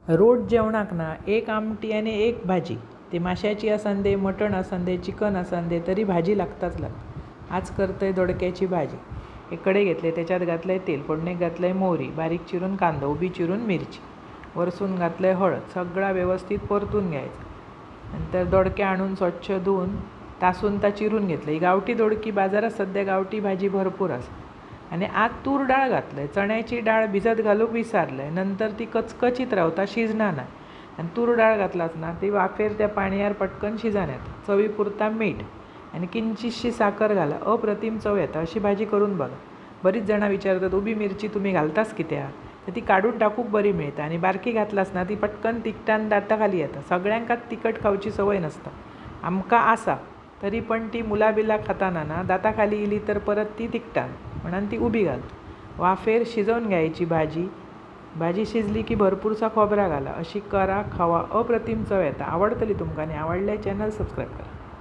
रोज जेवणाक ना एक आमटी आणि एक भाजी, ते माशाची आसंदे, मटण आसंदे, चिकन आसंदे, तरी भाजी लागताच लागता। आज करतोय दोडक्याची भाजी। एक कढई घेतले, त्याच्यात घातलंय तेल, फोडणीक घातलंय मोहरी, बारीक चिरून कांदो, उभी चिरून मिरची, वरसून घातलंय हळद, सगळा व्यवस्थित परतून घ्यायचा। नंतर दोडके आणून स्वच्छ धुवून तासून चिरून घेतलं। ही गावठी दोडकी, बाजारात सध्या गावठी भाजी भरपूर असते। आणि आत तूर डाळ घातलंय, चण्याची डाळ भिजत घालूक विसरलंय, नंतर ती कचकचीत रावता, शिजणार नाही। आणि तूर डाळ घातलास ना ती वाफेर त्या पाण्यावर पटकन शिजून येता। चवीपुरता मीठ आणि किंचितशी साखर घाला, अप्रतिम चव येता। अशी भाजी करून बघा। बरीच जण विचारतात, उभी मिरची तुम्ही घालतास कित्याक? तर ती काढून टाकूक बरी मिळता, आणि बारकी घातलास ना ती पटकन तिखटान दाताखाली येता। सगळ्यांकाच तिखट खाऊची सवय नसता, आमका आसा, तरी पण ती मुलाबिला खाताना ना दाताखाली इली तर परत ती तिखटान, म्हणून ती उभी घालतो। वाफेर शिजवून घ्यायची भाजी। भाजी शिजली की भरपूरसा खोबरा घाला। अशी करा, खावा, अप्रतिम चव येता। आवडतली तुमका, आणि आवडल्या चॅनल सबस्क्राईब करा।